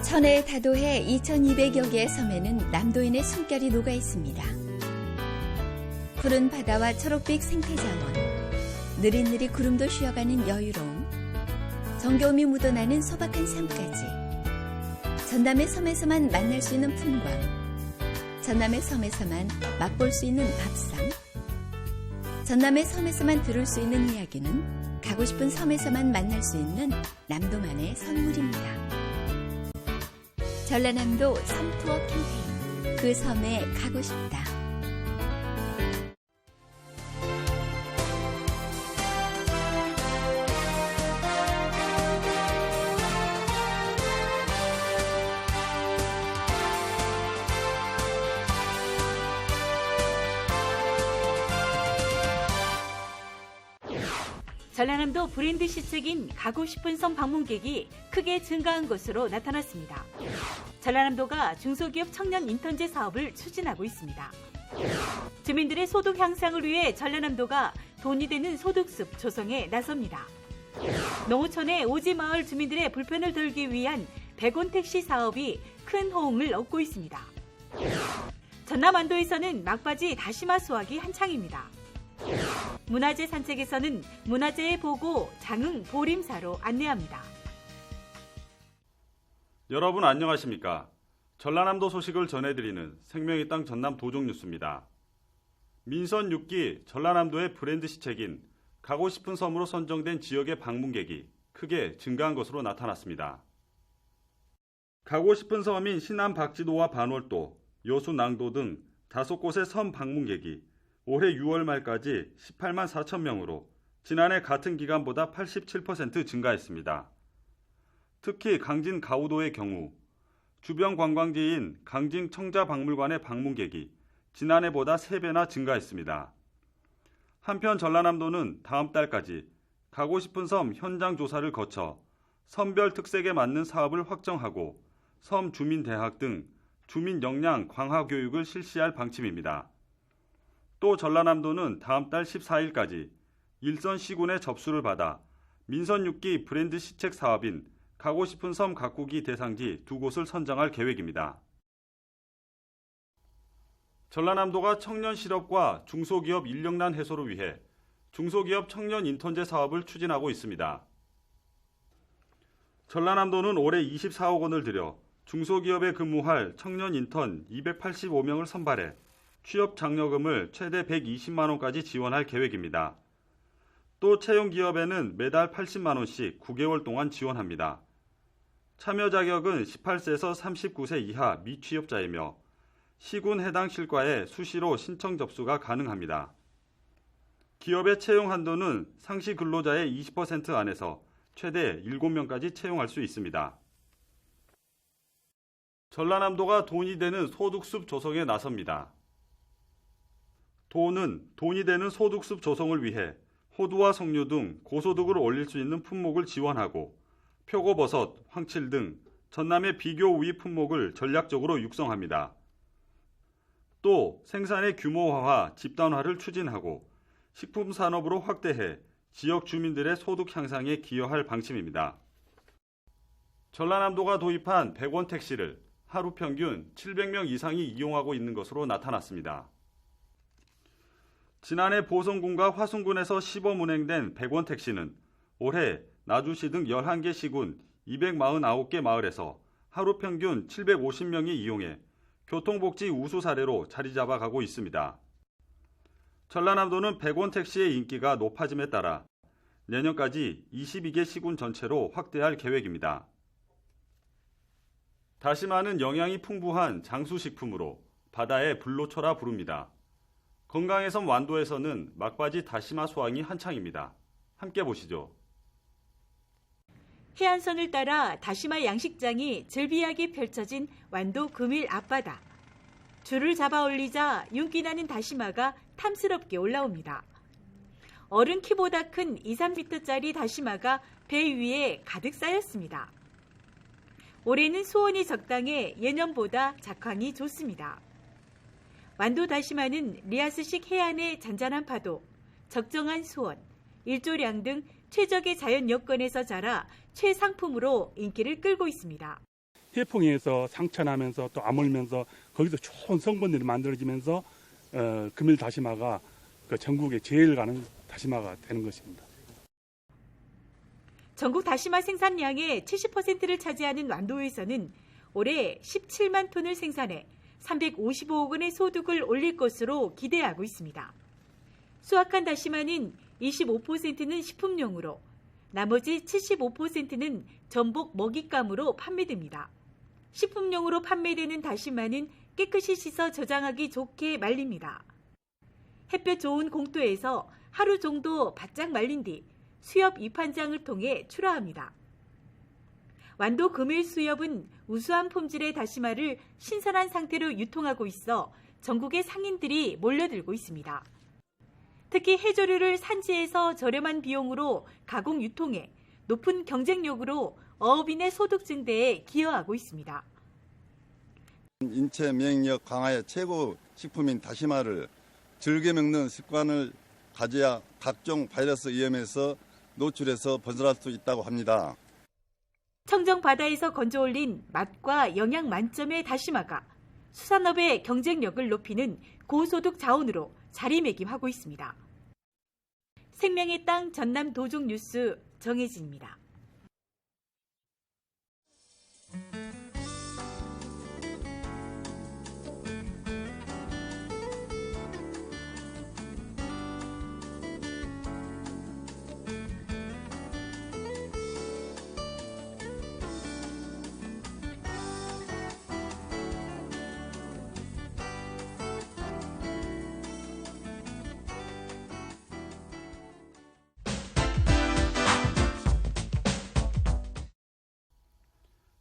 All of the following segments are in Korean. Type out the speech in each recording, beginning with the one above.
천해 다도해 2200여 개의 섬에는 남도인의 숨결이 녹아 있습니다. 푸른 바다와 초록빛 생태자원, 느릿느릿 구름도 쉬어가는 여유로움, 정겨움이 묻어나는 소박한 삶까지 전남의 섬에서만 만날 수 있는 풍광, 전남의 섬에서만 맛볼 수 있는 밥상, 전남의 섬에서만 들을 수 있는 이야기는 가고 싶은 섬에서만 만날 수 있는 남도만의 선물입니다. 전라남도 섬투어 캠페인, 그 섬에 가고 싶다. 전라남도 브랜드 시책인 가고 싶은 섬 방문객이 크게 증가한 것으로 나타났습니다. 전라남도가 중소기업 청년 인턴제 사업을 추진하고 있습니다. 주민들의 소득 향상을 위해 전라남도가 돈이 되는 소득숲 조성에 나섭니다. 농어촌의 오지마을 주민들의 불편을 덜기 위한 100원 택시 사업이 큰 호응을 얻고 있습니다. 전남 안도에서는 막바지 다시마 수확이 한창입니다. 문화재 산책에서는 문화재의 보고 장흥 보림사로 안내합니다. 여러분 안녕하십니까? 전라남도 소식을 전해드리는 생명의 땅 전남 도종뉴스입니다. 민선 6기 전라남도의 브랜드 시책인 가고 싶은 섬으로 선정된 지역의 방문객이 크게 증가한 것으로 나타났습니다. 가고 싶은 섬인 신안 박지도와 반월도, 여수 낭도 등 5곳의 섬 방문객이 올해 6월 말까지 18만 4천 명으로 지난해 같은 기간보다 87% 증가했습니다. 특히 강진 가우도의 경우 주변 관광지인 강진 청자박물관의 방문객이 지난해보다 3배나 증가했습니다. 한편 전라남도는 다음 달까지 가고 싶은 섬 현장 조사를 거쳐 섬별 특색에 맞는 사업을 확정하고 섬 주민대학 등 주민 역량 강화 교육을 실시할 방침입니다. 또 전라남도는 다음 달 14일까지 일선 시군의 접수를 받아 민선 6기 브랜드 시책 사업인 가고 싶은 섬 가꾸기 대상지 2곳을 선정할 계획입니다. 전라남도가 청년 실업과 중소기업 인력난 해소를 위해 중소기업 청년 인턴제 사업을 추진하고 있습니다. 전라남도는 올해 24억 원을 들여 중소기업에 근무할 청년 인턴 285명을 선발해 취업 장려금을 최대 120만 원까지 지원할 계획입니다. 또 채용기업에는 매달 80만 원씩 9개월 동안 지원합니다. 참여 자격은 18세에서 39세 이하 미취업자이며 시군 해당 실과에 수시로 신청 접수가 가능합니다. 기업의 채용 한도는 상시 근로자의 20% 안에서 최대 7명까지 채용할 수 있습니다. 전라남도가 돈이 되는 소득숲 조성에 나섭니다. 도는 돈이 되는 소득숲 조성을 위해 호두와 석류 등 고소득을 올릴 수 있는 품목을 지원하고 표고버섯, 황칠 등 전남의 비교 우위 품목을 전략적으로 육성합니다. 또 생산의 규모화와 집단화를 추진하고 식품 산업으로 확대해 지역 주민들의 소득 향상에 기여할 방침입니다. 전라남도가 도입한 100원 택시를 하루 평균 700명 이상이 이용하고 있는 것으로 나타났습니다. 지난해 보성군과 화순군에서 시범 운행된 100원 택시는 올해 나주시 등 11개 시군 249개 마을에서 하루 평균 750명이 이용해 교통복지 우수 사례로 자리 잡아가고 있습니다. 전라남도는 100원 택시의 인기가 높아짐에 따라 내년까지 22개 시군 전체로 확대할 계획입니다. 다시마는 영양이 풍부한 장수식품으로 바다의 불로초라 부릅니다. 건강의 섬 완도에서는 막바지 다시마 수확이 한창입니다. 함께 보시죠. 해안선을 따라 다시마 양식장이 즐비하게 펼쳐진 완도 금일 앞바다. 줄을 잡아 올리자 윤기나는 다시마가 탐스럽게 올라옵니다. 어른 키보다 큰 2, 3m짜리 다시마가 배 위에 가득 쌓였습니다. 올해는 수온이 적당해 예년보다 작황이 좋습니다. 완도 다시마는 리아스식 해안의 잔잔한 파도, 적정한 수온, 일조량 등 최적의 자연 여건에서 자라 최상품으로 인기를 끌고 있습니다. 해풍에서 상처나면서 또 아물면서 거기서 좋은 성분들이 만들어지면서 금일 다시마가 그 전국에 제일 가는 다시마가 되는 것입니다. 전국 다시마 생산량의 70%를 차지하는 완도에서는 올해 17만 톤을 생산해 355억 원의 소득을 올릴 것으로 기대하고 있습니다. 수확한 다시마는 25%는 식품용으로, 나머지 75%는 전복 먹잇감으로 판매됩니다. 식품용으로 판매되는 다시마는 깨끗이 씻어 저장하기 좋게 말립니다. 햇볕 좋은 공터에서 하루 정도 바짝 말린 뒤 수협 입한장을 통해 출하합니다. 완도 금일 수협은 우수한 품질의 다시마를 신선한 상태로 유통하고 있어 전국의 상인들이 몰려들고 있습니다. 특히 해조류를 산지에서 저렴한 비용으로 가공 유통해 높은 경쟁력으로 어업인의 소득 증대에 기여하고 있습니다. 인체免疫력 강화의 최고 식품인 다시마를 즐겨 먹는 습관을 가져야 각종 바이러스 위험에서 노출해서 벗어날 수 있다고 합니다. 청정 바다에서 건져 올린 맛과 영양 만점의 다시마가 수산업의 경쟁력을 높이는 고소득 자원으로 자리매김하고 있습니다. 생명의 땅 전남 도종 뉴스 정혜진입니다.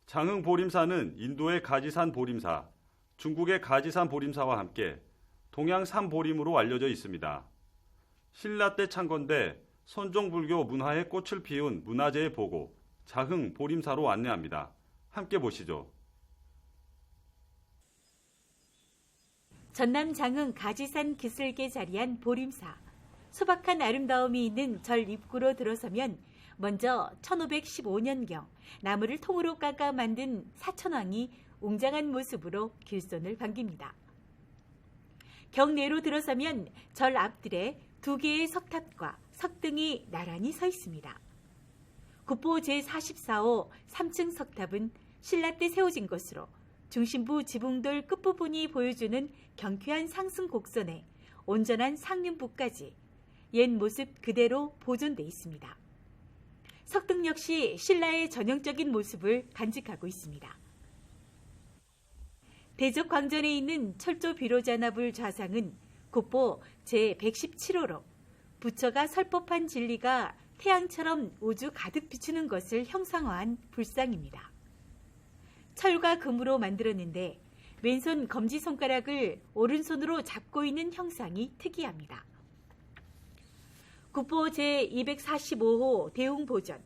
장흥 보림사는 인도의 가지산 보림사, 중국의 가지산 보림사와 함께 동양 삼보림으로 알려져 있습니다. 신라 때 창건돼 선종불교 문화에 꽃을 피운 문화재의 보고 장흥 보림사로 안내합니다. 함께 보시죠. 전남 장흥 가지산 기슭에 자리한 보림사. 소박한 아름다움이 있는 절 입구로 들어서면 먼저 1515년경 나무를 통으로 깎아 만든 사천왕이 웅장한 모습으로 길손을 반깁니다. 경내로 들어서면 절 앞들에 2개의 석탑과 석등이 나란히 서 있습니다. 국보 제44호 3층 석탑은 신라 때 세워진 것으로 중심부 지붕돌 끝부분이 보여주는 경쾌한 상승 곡선에 온전한 상륜부까지 옛 모습 그대로 보존돼 있습니다. 석등 역시 신라의 전형적인 모습을 간직하고 있습니다. 대적 광전에 있는 철조 비로자나불 좌상은 국보 제117호로 부처가 설법한 진리가 태양처럼 우주 가득 비추는 것을 형상화한 불상입니다. 철과 금으로 만들었는데 왼손 검지손가락을 오른손으로 잡고 있는 형상이 특이합니다. 국보 제245호 대웅보전.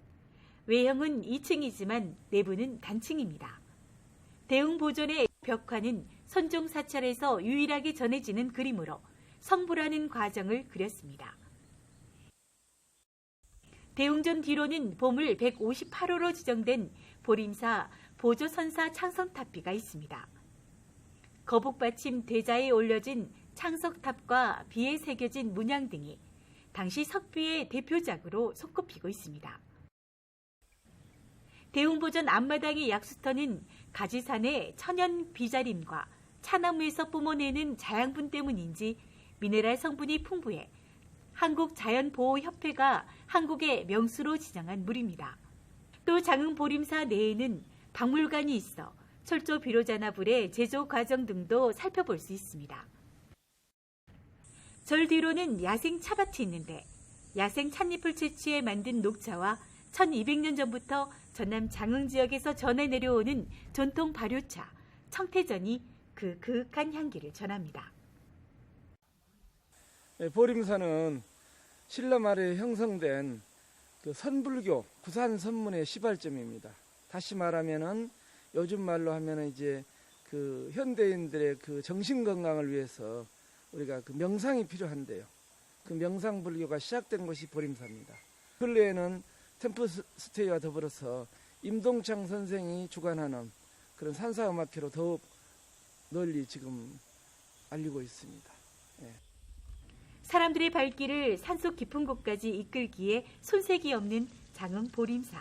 외형은 2층이지만 내부는 단층입니다. 대웅보전의 벽화는 선종사찰에서 유일하게 전해지는 그림으로 성불하는 과정을 그렸습니다. 대웅전 뒤로는 보물 158호로 지정된 보림사 보조선사 창성탑비가 있습니다. 거북받침 대자에 올려진 창석탑과 비에 새겨진 문양 등이 당시 석비의 대표작으로 손꼽히고 있습니다. 대웅보전 앞마당의 약수터는 가지산의 천연 비자림과 차나무에서 뿜어내는 자양분 때문인지 미네랄 성분이 풍부해 한국자연보호협회가 한국의 명수로 지정한 물입니다. 또 장흥 보림사 내에는 박물관이 있어 철조 비로자나불의 제조 과정 등도 살펴볼 수 있습니다. 절 뒤로는 야생 차밭이 있는데 야생 찻잎을 채취해 만든 녹차와 1200년 전부터 전남 장흥 지역에서 전해 내려오는 전통 발효차 청태전이 그윽한 향기를 전합니다. 보림사는 신라 말에 형성된 그 선불교 구산 선문의 시발점입니다. 다시 말하면은 요즘 말로 하면은 이제 그 현대인들의 그 정신 건강을 위해서 우리가 그 명상이 필요한데요. 그 명상 불교가 시작된 곳이 보림사입니다. 근래에는 템플스테이와 더불어서 임동창 선생이 주관하는 그런 산사음악회로 더욱 널리 지금 알리고 있습니다. 사람들의 발길을 산속 깊은 곳까지 이끌기에 손색이 없는 장흥 보림사.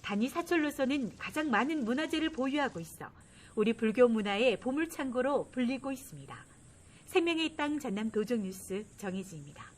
단위 사철로서는 가장 많은 문화재를 보유하고 있어 우리 불교 문화의 보물창고로 불리고 있습니다. 생명의 땅 전남 도종뉴스 정혜지입니다.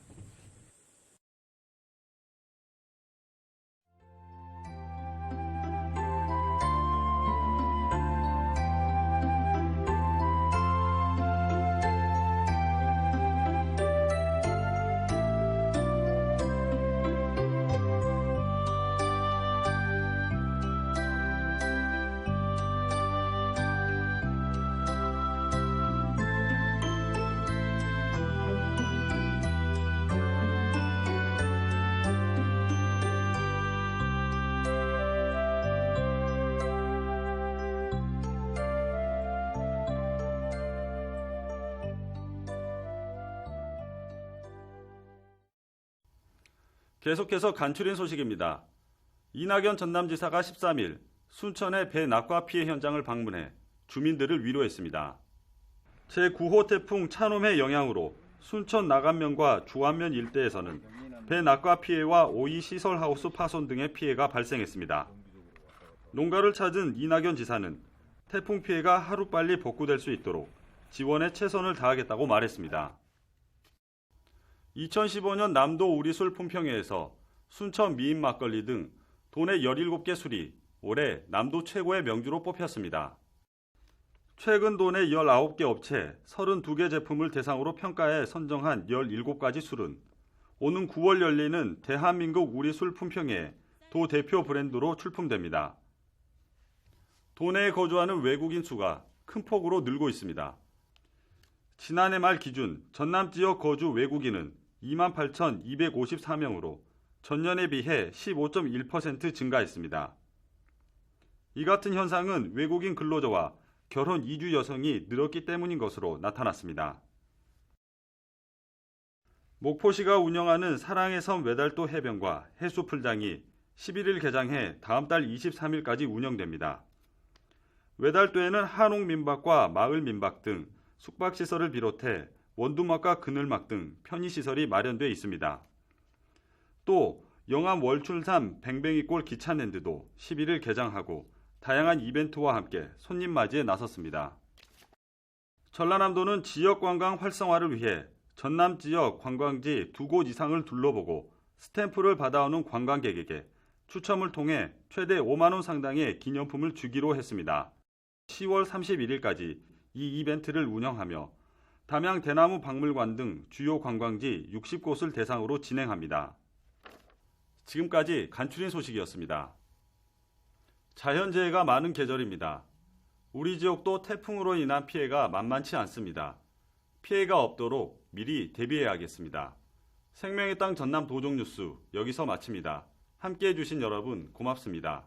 계속해서 간추린 소식입니다. 이낙연 전남지사가 13일 순천의 배 낙과 피해 현장을 방문해 주민들을 위로했습니다. 제9호 태풍 차놈의 영향으로 순천 나간면과 주안면 일대에서는 배 낙과 피해와 오이 시설 하우스 파손 등의 피해가 발생했습니다. 농가를 찾은 이낙연 지사는 태풍 피해가 하루빨리 복구될 수 있도록 지원에 최선을 다하겠다고 말했습니다. 2015년 남도 우리술 품평회에서 순천 미인 막걸리 등 도내 17개 술이 올해 남도 최고의 명주로 뽑혔습니다. 최근 도내 19개 업체 32개 제품을 대상으로 평가해 선정한 17가지 술은 오는 9월 열리는 대한민국 우리술 품평회 도 대표 브랜드로 출품됩니다. 도내에 거주하는 외국인 수가 큰 폭으로 늘고 있습니다. 지난해 말 기준 전남 지역 거주 외국인은 28,254명으로 전년에 비해 15.1% 증가했습니다. 이 같은 현상은 외국인 근로자와 결혼 이주 여성이 늘었기 때문인 것으로 나타났습니다. 목포시가 운영하는 사랑의 섬 외달도 해변과 해수풀장이 11일 개장해 다음 달 23일까지 운영됩니다. 외달도에는 한옥민박과 마을민박 등 숙박시설을 비롯해 원두막과 그늘막 등 편의시설이 마련돼 있습니다. 또 영암 월출산 뱅뱅이골 기차랜드도 11일 개장하고 다양한 이벤트와 함께 손님 맞이에 나섰습니다. 전라남도는 지역관광 활성화를 위해 전남 지역 관광지 2곳 이상을 둘러보고 스탬프를 받아오는 관광객에게 추첨을 통해 최대 5만 원 상당의 기념품을 주기로 했습니다. 10월 31일까지 이 이벤트를 운영하며 담양 대나무 박물관 등 주요 관광지 60곳을 대상으로 진행합니다. 지금까지 간추린 소식이었습니다. 자연재해가 많은 계절입니다. 우리 지역도 태풍으로 인한 피해가 만만치 않습니다. 피해가 없도록 미리 대비해야겠습니다. 생명의 땅 전남 도종뉴스 여기서 마칩니다. 함께해 주신 여러분 고맙습니다.